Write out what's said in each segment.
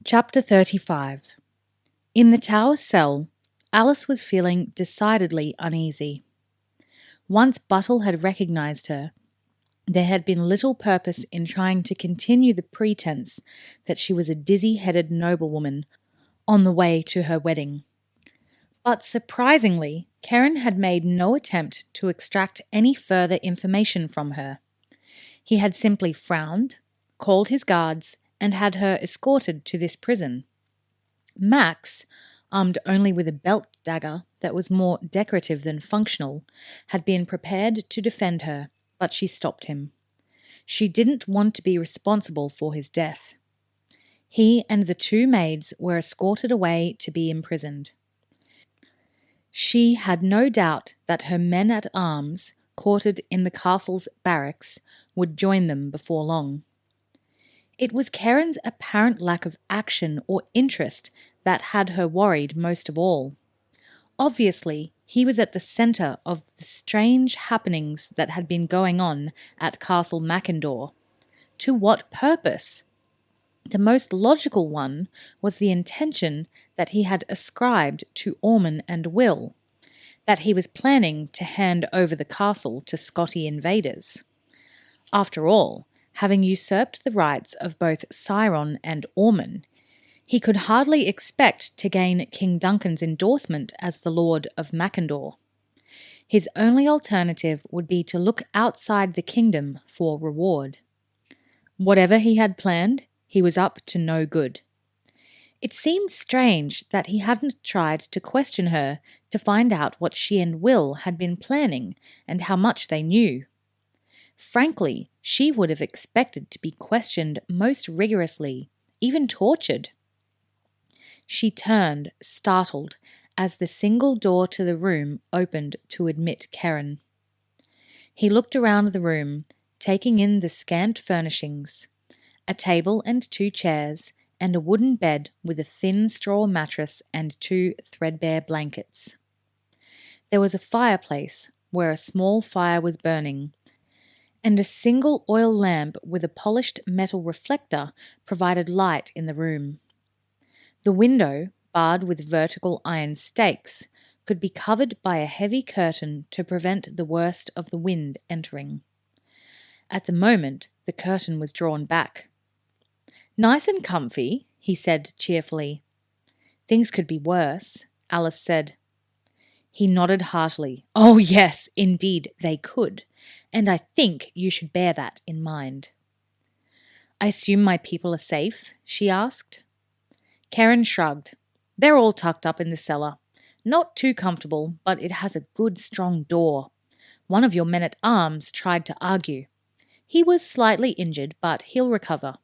Chapter 35. In the tower cell, Alice was feeling decidedly uneasy. Once Buttle had recognised her, there had been little purpose in trying to continue the pretense that she was a dizzy-headed noblewoman on the way to her wedding. But surprisingly, Karen had made no attempt to extract any further information from her. He had simply frowned, called his guards, and had her escorted to this prison. Max, armed only with a belt dagger that was more decorative than functional, had been prepared to defend her, but she stopped him. She didn't want to be responsible for his death. He and the two maids were escorted away to be imprisoned. She had no doubt that her men-at-arms, quartered in the castle's barracks, would join them before long. It was Karen's apparent lack of action or interest that had her worried most of all. Obviously, he was at the centre of the strange happenings that had been going on at Castle Mackendore. To what purpose? The most logical one was the intention that he had ascribed to Ormond and Will, that he was planning to hand over the castle to Scotty invaders. After all, having usurped the rights of both Ciron and Ormond, he could hardly expect to gain King Duncan's endorsement as the Lord of Mackendore. His only alternative would be to look outside the kingdom for reward. Whatever he had planned, he was up to no good. It seemed strange that he hadn't tried to question her to find out what she and Will had been planning and how much they knew. Frankly, she would have expected to be questioned most rigorously, even tortured. She turned, startled, as the single door to the room opened to admit Karen. He looked around the room, taking in the scant furnishings, a table and two chairs, and a wooden bed with a thin straw mattress and two threadbare blankets. There was a fireplace where a small fire was burning, and a single oil lamp with a polished metal reflector provided light in the room. The window, barred with vertical iron stakes, could be covered by a heavy curtain to prevent the worst of the wind entering. At the moment, the curtain was drawn back. "Nice and comfy," he said cheerfully. "Things could be worse," Alice said. He nodded heartily. "Oh yes, indeed they could, and I think you should bear that in mind." "I assume my people are safe?" she asked. Karen shrugged. "They're all tucked up in the cellar. Not too comfortable, but it has a good strong door. One of your men-at-arms tried to argue. He was slightly injured, but he'll recover."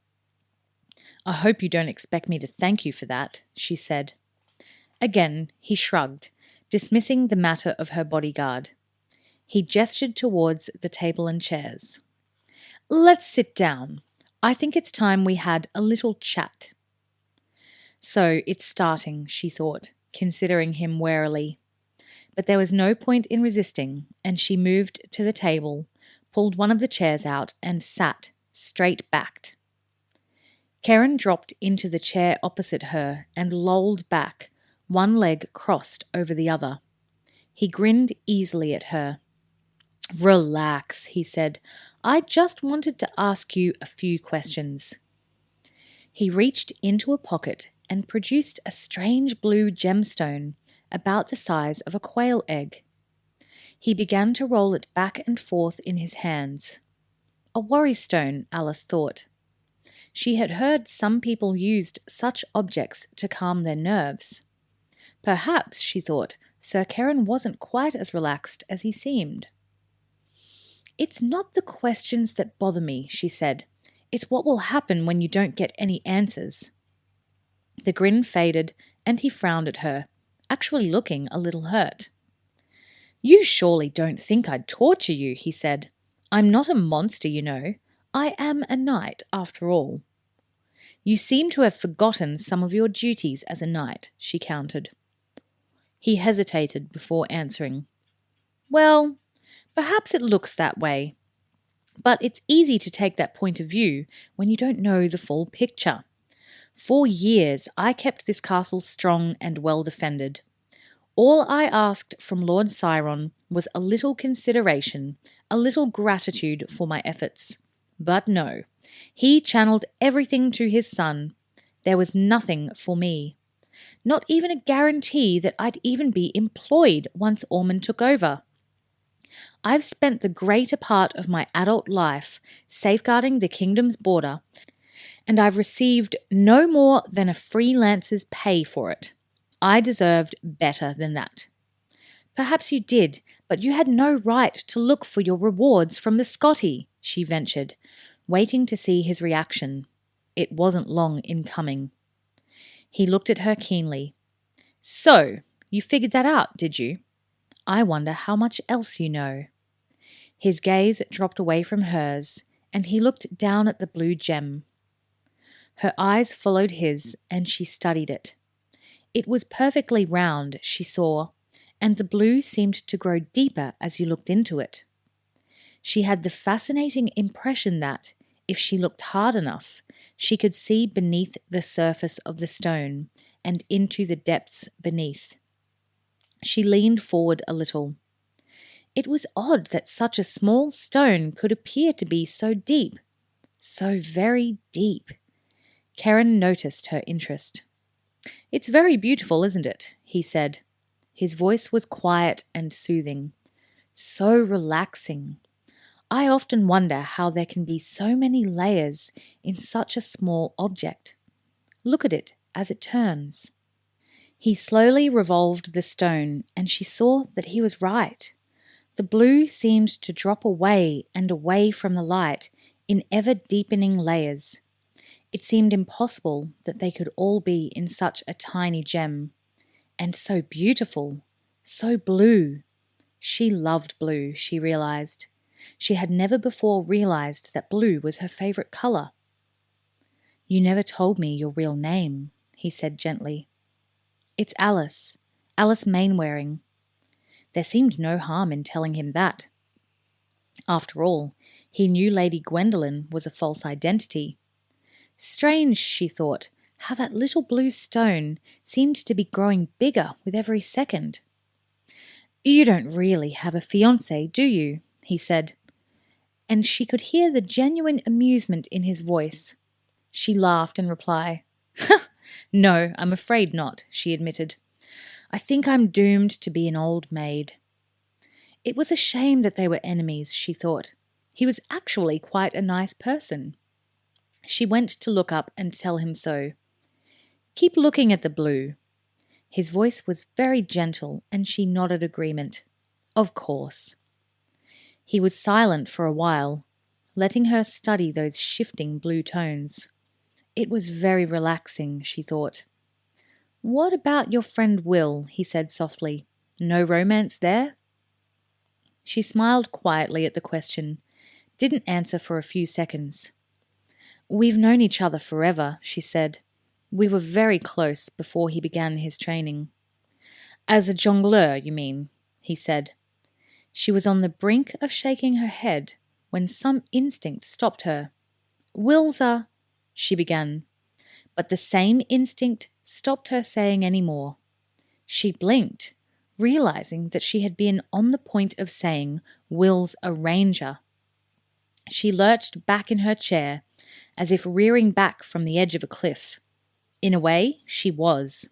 "I hope you don't expect me to thank you for that," she said. Again he shrugged, dismissing the matter of her bodyguard. He gestured towards the table and chairs. "Let's sit down. I think it's time we had a little chat." So it's starting, she thought, considering him warily. But there was no point in resisting, and she moved to the table, pulled one of the chairs out, and sat, straight-backed. Karen dropped into the chair opposite her and lolled back, one leg crossed over the other. He grinned easily at her. "Relax," he said. "I just wanted to ask you a few questions." He reached into a pocket and produced a strange blue gemstone about the size of a quail egg. He began to roll it back and forth in his hands. A worry stone, Alice thought. She had heard some people used such objects to calm their nerves. Perhaps, she thought, Sir Karen wasn't quite as relaxed as he seemed. "It's not the questions that bother me," she said. "It's what will happen when you don't get any answers." The grin faded, and he frowned at her, actually looking a little hurt. "You surely don't think I'd torture you," he said. "I'm not a monster, you know. I am a knight, after all." "You seem to have forgotten some of your duties as a knight," she countered. He hesitated before answering. "Well, perhaps it looks that way. But it's easy to take that point of view when you don't know the full picture. For years I kept this castle strong and well defended. All I asked from Lord Cyron was a little consideration, a little gratitude for my efforts. But no, he channeled everything to his son. There was nothing for me. Not even a guarantee that I'd even be employed once Ormond took over. I've spent the greater part of my adult life safeguarding the kingdom's border, and I've received no more than a freelancer's pay for it. I deserved better than that. Perhaps you did, but you had no right to look for your rewards from the Scotty, she ventured, waiting to see his reaction. It wasn't long in coming. He looked at her keenly. So, you figured that out, did you? I wonder how much else you know. His gaze dropped away from hers, and he looked down at the blue gem. Her eyes followed his, and she studied it. It was perfectly round, she saw, and the blue seemed to grow deeper as you looked into it. She had the fascinating impression that, if she looked hard enough, she could see beneath the surface of the stone and into the depths beneath. She leaned forward a little. It was odd that such a small stone could appear to be so deep, so very deep. Karen noticed her interest. It's very beautiful, isn't it? He said. His voice was quiet and soothing. So relaxing. I often wonder how there can be so many layers in such a small object. Look at it as it turns. He slowly revolved the stone, and she saw that he was right. The blue seemed to drop away and away from the light in ever-deepening layers. It seemed impossible that they could all be in such a tiny gem. And so beautiful, so blue. She loved blue, she realized. She had never before realized that blue was her favorite color. You never told me your real name, he said gently. It's Alice Mainwaring. There seemed no harm in telling him that. After all, he knew Lady Gwendolen was a false identity. Strange, she thought, how that little blue stone seemed to be growing bigger with every second. You don't really have a fiancé, do you? He said, and she could hear the genuine amusement in his voice. She laughed in reply. No, I'm afraid not, she admitted. I think I'm doomed to be an old maid. It was a shame that they were enemies, she thought. He was actually quite a nice person. She went to look up and tell him so. Keep looking at the blue. His voice was very gentle, and she nodded agreement. Of course. He was silent for a while, letting her study those shifting blue tones. It was very relaxing, she thought. What about your friend Will? He said softly. No romance there? She smiled quietly at the question, didn't answer for a few seconds. We've known each other forever, she said. We were very close before he began his training. As a jongleur, you mean, he said. She was on the brink of shaking her head when some instinct stopped her. Will's she began, but the same instinct stopped her saying any more. She blinked, realizing that she had been on the point of saying, Will's a ranger. She lurched back in her chair, as if rearing back from the edge of a cliff. In a way, she was.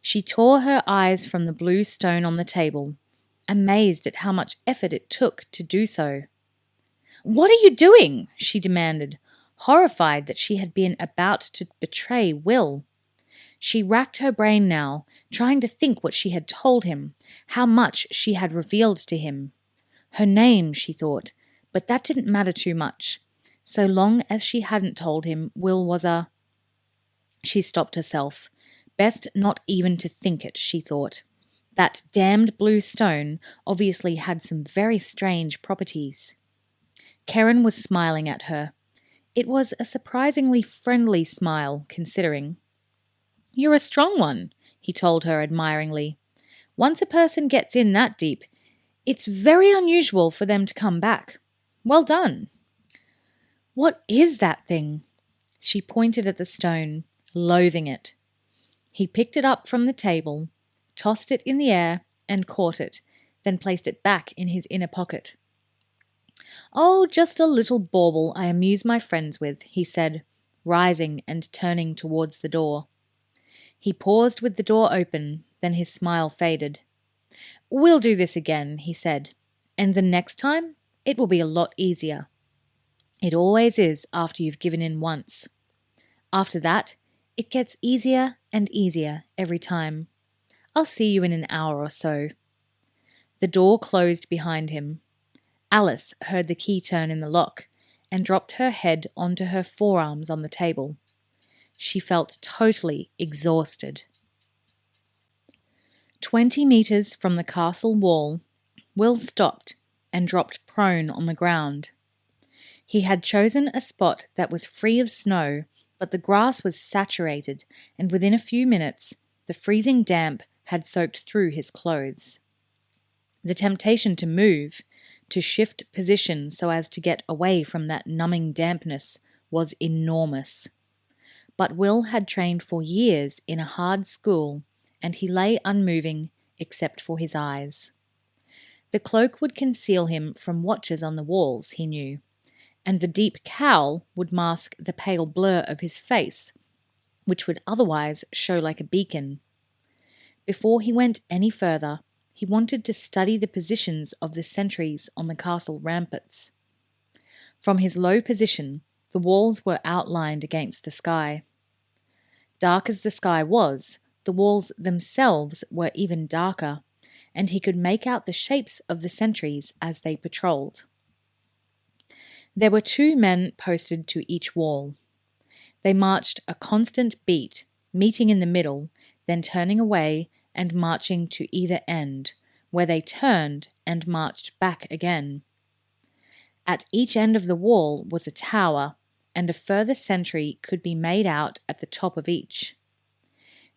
She tore her eyes from the blue stone on the table, amazed at how much effort it took to do so. What are you doing? She demanded, horrified that she had been about to betray Will. She racked her brain now, trying to think what she had told him, how much she had revealed to him. Her name, she thought, but that didn't matter too much. So long as she hadn't told him Will was a... She stopped herself. Best not even to think it, she thought. That damned blue stone obviously had some very strange properties. Karen was smiling at her. It was a surprisingly friendly smile, considering. You're a strong one, he told her admiringly. Once a person gets in that deep, it's very unusual for them to come back. Well done. What is that thing? She pointed at the stone, loathing it. He picked it up from the table, tossed it in the air, and caught it, then placed it back in his inner pocket. "Oh, just a little bauble I amuse my friends with," he said, rising and turning towards the door. He paused with the door open, then his smile faded. "We'll do this again," he said, "and the next time it will be a lot easier. It always is after you've given in once. After that, it gets easier and easier every time. I'll see you in an hour or so." The door closed behind him. Alice heard the key turn in the lock and dropped her head onto her forearms on the table. She felt totally exhausted. 20 meters from the castle wall, Will stopped and dropped prone on the ground. He had chosen a spot that was free of snow, but the grass was saturated, and within a few minutes, the freezing damp had soaked through his clothes. The temptation to move, to shift position so as to get away from that numbing dampness, was enormous. But Will had trained for years in a hard school, and he lay unmoving except for his eyes. The cloak would conceal him from watchers on the walls, he knew, and the deep cowl would mask the pale blur of his face, which would otherwise show like a beacon. Before he went any further, he wanted to study the positions of the sentries on the castle ramparts. From his low position, the walls were outlined against the sky. Dark as the sky was, the walls themselves were even darker, and he could make out the shapes of the sentries as they patrolled. There were 2 men posted to each wall. They marched a constant beat, meeting in the middle, then turning away and marching to either end, where they turned and marched back again. At each end of the wall was a tower, and a further sentry could be made out at the top of each.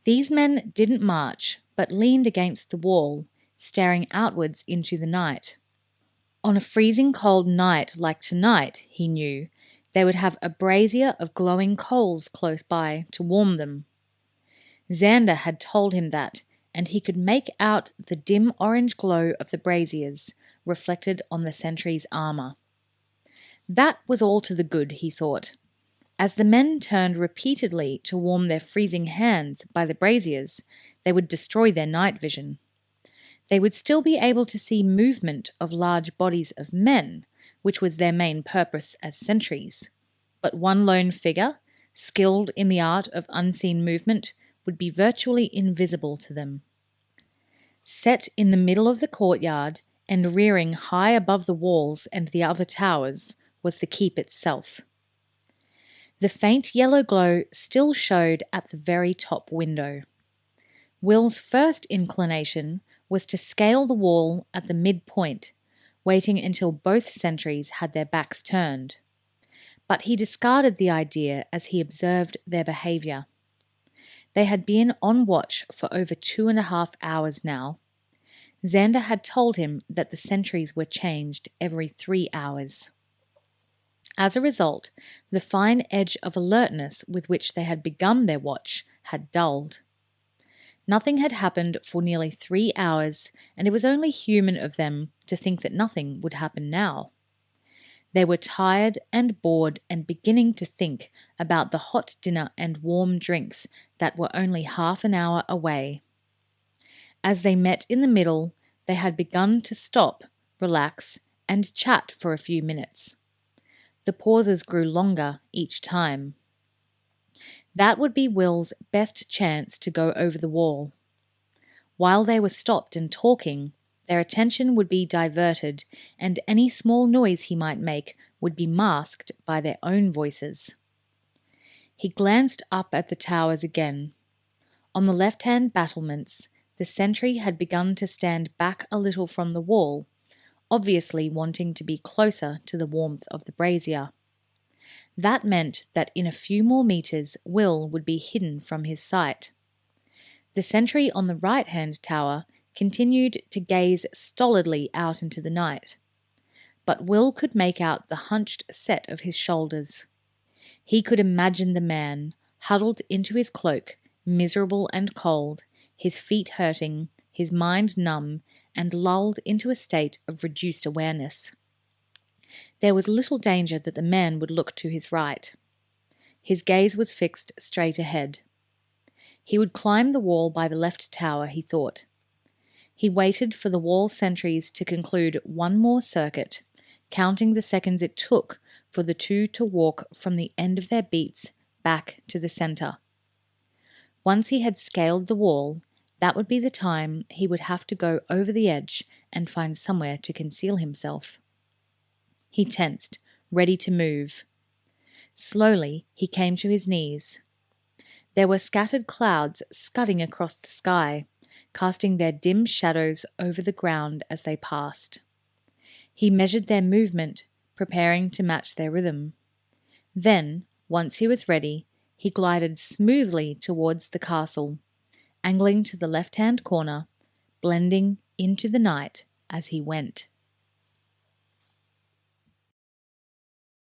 These men didn't march, but leaned against the wall, staring outwards into the night. On a freezing cold night like tonight, he knew, they would have a brazier of glowing coals close by to warm them. Xander had told him that, and he could make out the dim orange glow of the braziers reflected on the sentry's armour. That was all to the good, he thought. As the men turned repeatedly to warm their freezing hands by the braziers, they would destroy their night vision. They would still be able to see movement of large bodies of men, which was their main purpose as sentries. But one lone figure, skilled in the art of unseen movement, would be virtually invisible to them. Set in the middle of the courtyard and rearing high above the walls and the other towers was the keep itself. The faint yellow glow still showed at the very top window. Will's first inclination was to scale the wall at the midpoint, waiting until both sentries had their backs turned. But he discarded the idea as he observed their behaviour. They had been on watch for over 2.5 hours now. Xander had told him that the sentries were changed every 3 hours. As a result, the fine edge of alertness with which they had begun their watch had dulled. Nothing had happened for nearly 3 hours, and it was only human of them to think that nothing would happen now. They were tired and bored and beginning to think about the hot dinner and warm drinks that were only half an hour away. As they met in the middle, they had begun to stop, relax, and chat for a few minutes. The pauses grew longer each time. That would be Will's best chance to go over the wall. While they were stopped and talking, their attention would be diverted, and any small noise he might make would be masked by their own voices. He glanced up at the towers again. On the left-hand battlements, the sentry had begun to stand back a little from the wall, obviously wanting to be closer to the warmth of the brazier. That meant that in a few more meters Will would be hidden from his sight. The sentry on the right-hand tower continued to gaze stolidly out into the night. But Will could make out the hunched set of his shoulders. He could imagine the man, huddled into his cloak, miserable and cold, his feet hurting, his mind numb, and lulled into a state of reduced awareness. There was little danger that the man would look to his right. His gaze was fixed straight ahead. He would climb the wall by the left tower, he thought. He waited for the wall sentries to conclude one more circuit, counting the seconds it took for the two to walk from the end of their beats back to the centre. Once he had scaled the wall, that would be the time he would have to go over the edge and find somewhere to conceal himself. He tensed, ready to move. Slowly, he came to his knees. There were scattered clouds scudding across the sky, casting their dim shadows over the ground as they passed. He measured their movement, preparing to match their rhythm. Then, once he was ready, he glided smoothly towards the castle, angling to the left-hand corner, blending into the night as he went.